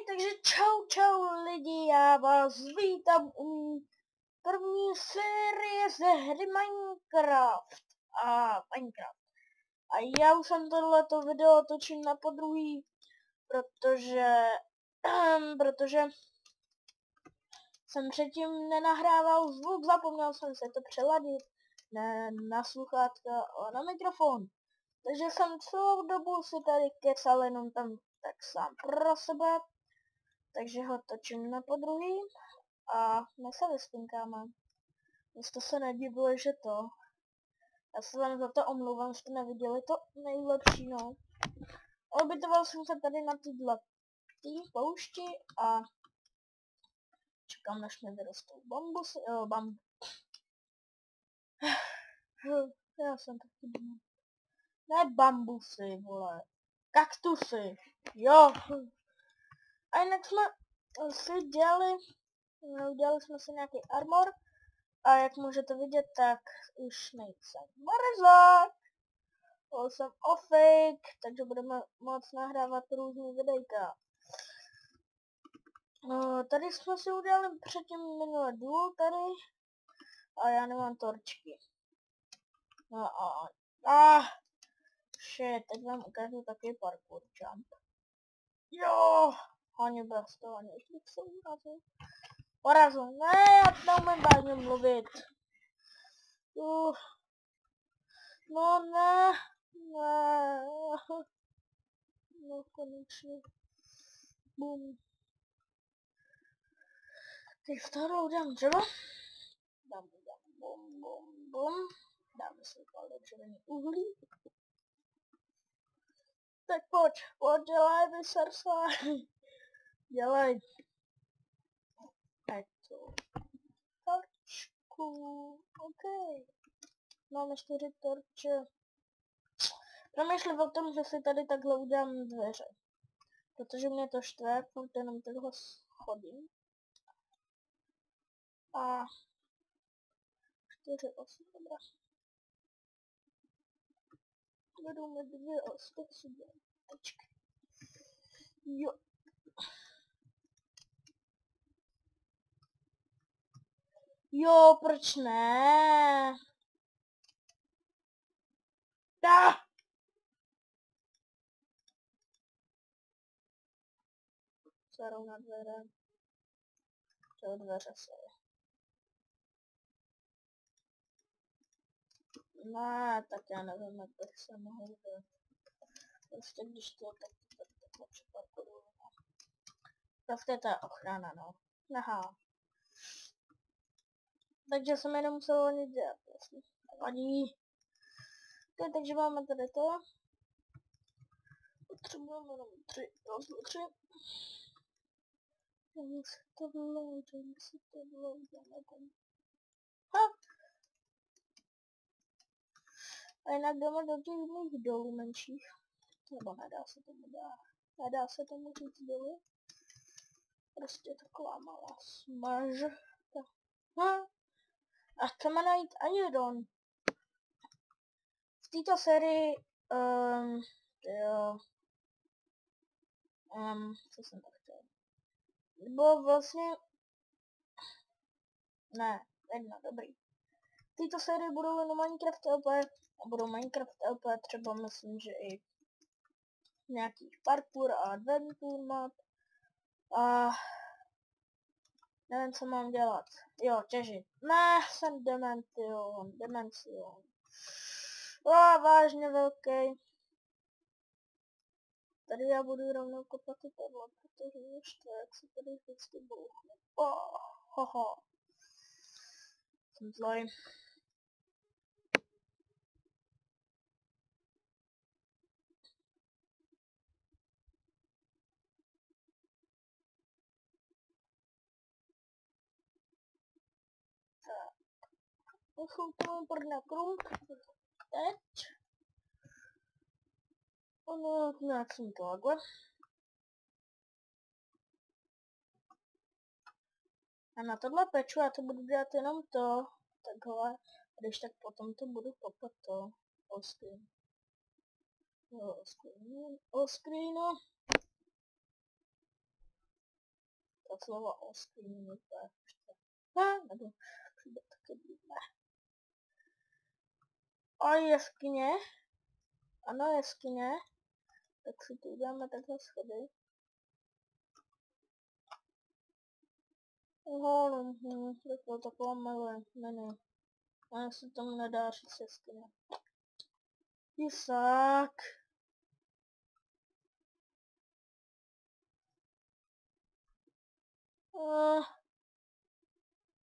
Takže čau lidi, já vás vítám u první série ze hry Minecraft. A já už jsem tohleto video točím na podruhý, protože jsem předtím nenahrával zvuk, zapomněl jsem se to přeladit na sluchátka a na mikrofon. Takže jsem celou dobu si tady kecal jenom tam tak sám pro sebe. Takže ho točím na podruhý a my se vyspinkáme. Jste se nedivili, že to. Já se vám za to omlouvám, že jste neviděli to nejlepší, no. Obytoval jsem se tady na této poušti a čekám, než mi vyrostou bambusy, já jsem taky doma. Ne bambusy, vole. Kaktusy. Jo. A jinak jsme si udělali jsme si nějaký armor. A jak můžete vidět, tak už nejsem Marzák. Jsem fake, takže budeme moct nahrávat různý videjka. Tady jsme si udělali předtím minulé důl tady. A já nemám torčky. Shit, teď vám ukážu takový parkour jump. Jo, ani bez toho, než bych se urazil. Porazil, ne, já neumím vážně mluvit. No ne. No konečně. Bum. Teď v toho udělám dřevo. Dám bum. Dáme si pár dřevěný uhlí. Tak pojď, dělej, vysersa. Dělej. Tak to. Torčku. OK. Máme 4 torče. Přemýšlím o tom, že si tady takhle udělám dveře. Protože mě to štve, furt jenom takhle chodím. A 4 osy, dobrá. Vedou mi 2 osy, tak si dělám tečky. Jo. Jo, proč ne? Sarou na dvere. To dveře se. No, tak já nevím, jak bych se mohl dělat. Prostě když to tak přeparkuju. Prostě to je ochrana, no. Aha. Takže jsem jenom musel nic dělat, vlastně. Vadí. Okay, takže máme tady to. Potřebujeme jenom 3 rozlučy. Já se to vloudím. A jinak jdeme do těch mých dolů menších. Nebo nedá se tomu říct dolů. Prostě taková malá smaž. A chceme najít iron. V této sérii, co jsem tak chtěl. Nebo vlastně, ne, jedna, dobrý. V této sérii budou jen Minecraft LP a budou Minecraft LP třeba myslím, že i nějaký parkour a adventure map. A nevím, co mám dělat. Jo, těžit. Ne, jsem demention. Vážně velký. Tady já budu rovnou kopat i tohle, protože ještě jak se tady vždycky bouchne. Hoho. Jsem zlej. Tak. Vychoutíme první kruh. Teď. Ono nějak jsem to takhle. A na tohle peču já to budu dělat jenom to. Takhle. Když tak potom to budu kopat to. Screen. od slova oskvrnění. Ne, nebo přijde taky divné. A jeskyně. Ano, jeskyně. Tak si tu uděláme takhle schody. Takhle taková malé, ne. Ale se tomu nedá říct jeskyně. Písák.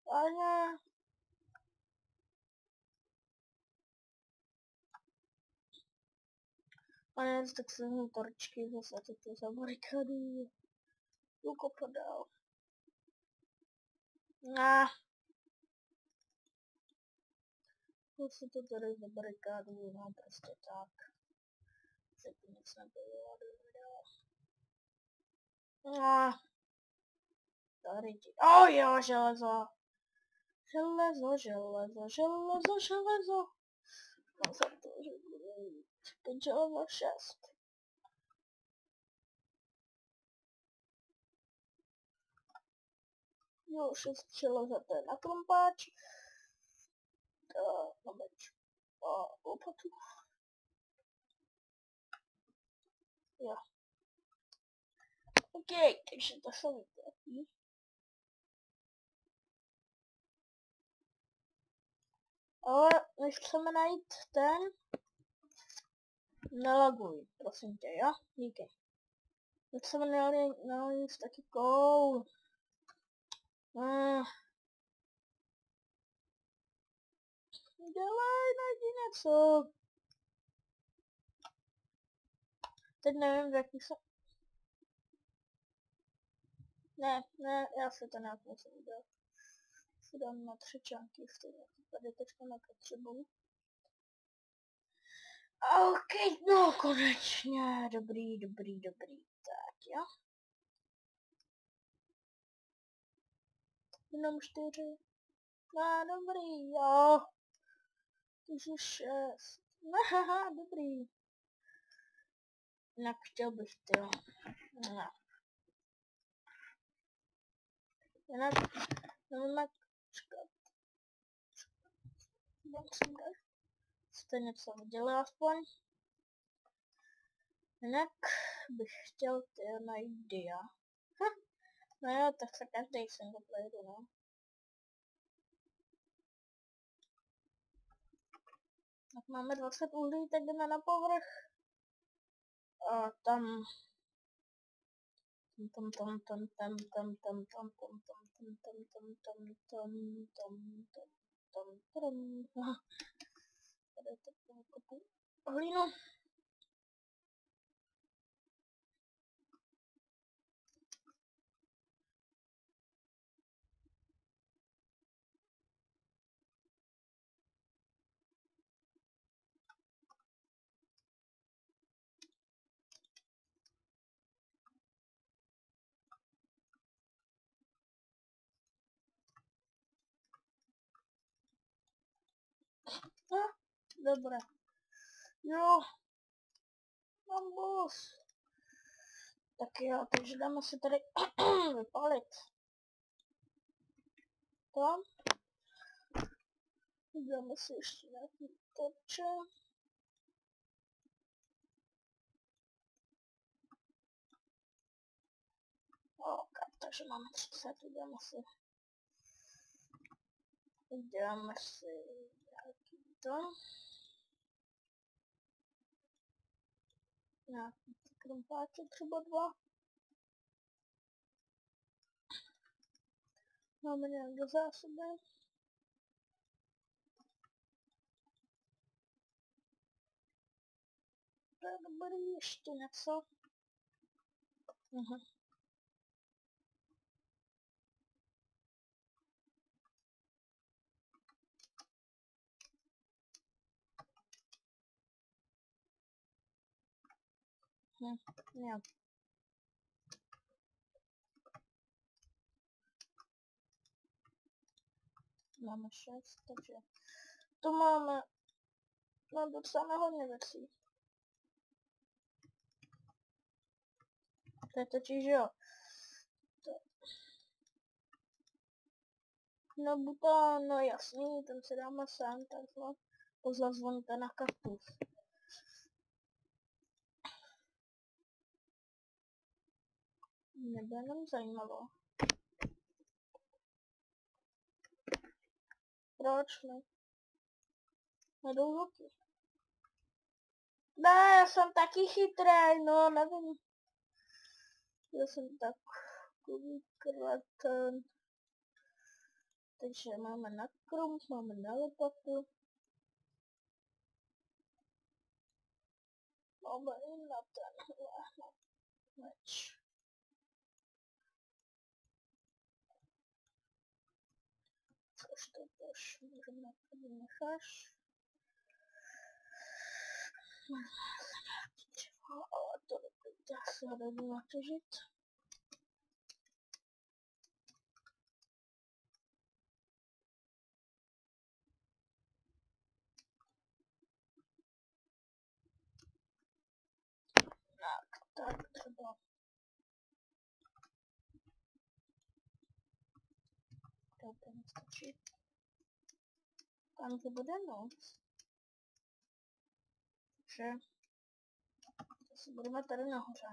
Vážně. A ne, tak se mu torčky zase to zabarikadují. Jdu kopat dál. Se to tady zabarikadují, no prostě tak. Že to nic nebylo a jdeme dál. Tady ti. Jo, železo. Železo. Mám za to, že bude jít. Teď železo 6. Jo, 6 železa, to je na krompáč. Na meč. A lopatu. Jo. OK, takže to se vyplatí. Ale než chceme najít ten... Nelaguj, prosím tě, jo? Díky. Teď jsme najít taky koul. Dělej, najdi něco. Teď nevím, v jaký jsem... Ne, já se to nějak musím udělat. Si dám na 3 čánky, stejně tady teďka nepotřebuji. OK, no konečně, dobrý. Tak jo. Jenom 4. No, dobrý, jo. Takže 6. Haha, dobrý. Jinak chtěl bych, tyjo. No. Jinak, nevím jak čekat. Jste něco viděli aspoň. Jinak bych chtěl tyjo najít dia. No jo, tak se každý single playeru, no. Tak máme 20 uhlí, tak jdeme na povrch. A tam tady takovou kopu hlínu. Dobré. Jo. Bambus. Tak jo, takže dáme si tady vypalit. Tam. Dáme si ještě nějaký torče. OK, takže máme 30, dáme si nějaký to. Nějaký krompáče, třeba 2. Máme nějak do zásoby. To je dobrý, ještě něco. Jo. Máme 6, takže tu máme docela hodně věcí. To je totiž jo. No buta, no jasný, ten si dáme sem, takhle. Pozazvoníte na kaktus. Nebude nám zajímalo. Proč ne? Nedou ruky. Ne, já jsem taky chytrý, no nevím. Já jsem tak kratan. Takže máme na krum, máme na lopatu. Máme i na tenhle meč. Což to už můžeme tady necháš. Ale to já se ho nebudu natěžit. Tak třeba. To úplně nestačí. Tam to bude noc. Takže asi budeme tady nahoře.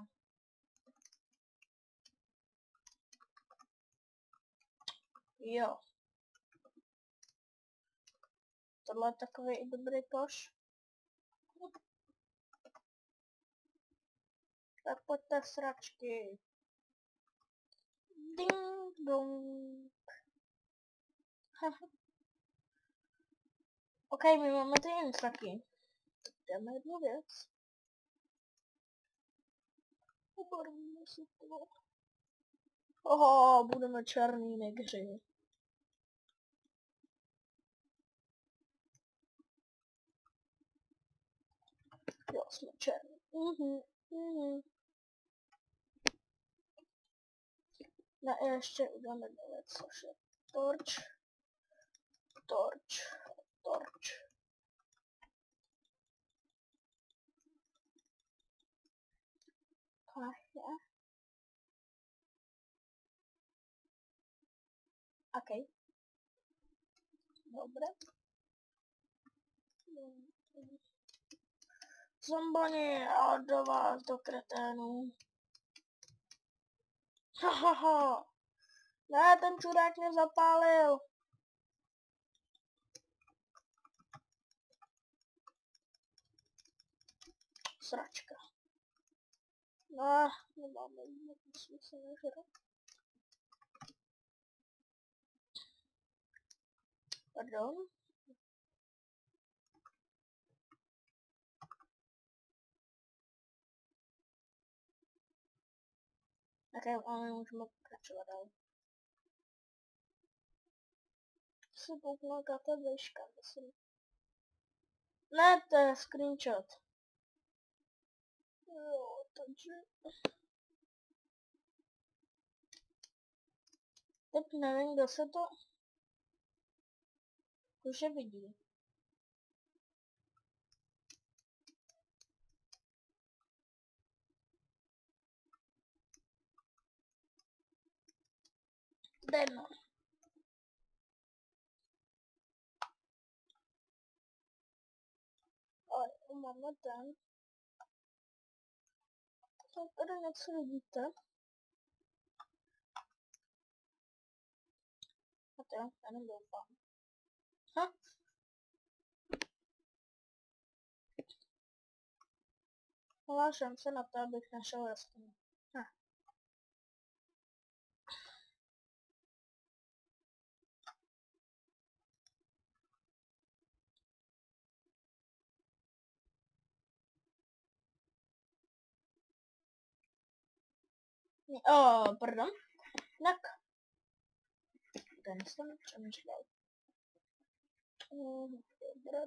Jo. Tohle je takový i dobrý koš. Tak pojďte sračky. Ding dong. OK, my máme ty intraky. Jdeme jednu věc. Obarvíme si to. Oho, budeme černý negři. Jo, jsme černý. No a ještě uděláme jednu věc, což je torč. OK. Dobre. Zomboni a do vás, do kreténů. Hahaha. Ne, ten čurák mě zapálil. Sračka. No, nemáme nějaký smysl nežrat. Pardon. Okay, ale můžeme pokračovat dál. Si kouknu, jaká to je výška, myslím. Ne, to je screenshot. Jo, takže... Teď nevím, kdo se to... Už je vidí. Den. Ale máme ten. Tak tady něco vidíte. A to jo, já nedoufám. Malá šance na to, abych našel rostlinu. Pardon. Tak. Ten jsem přemýšlel. Dobrá.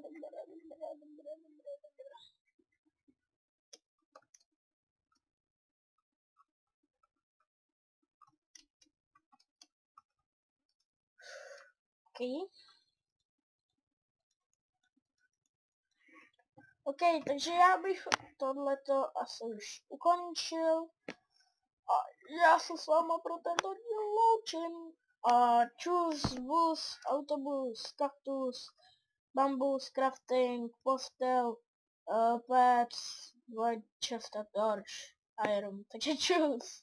OK, takže já bych tohleto asi už ukončil. A já se s váma pro tento díl loučím. Čus, bus, autobus, kaktus, bambus, crafting, postel, pets, white chest a torch, iron, takže čus.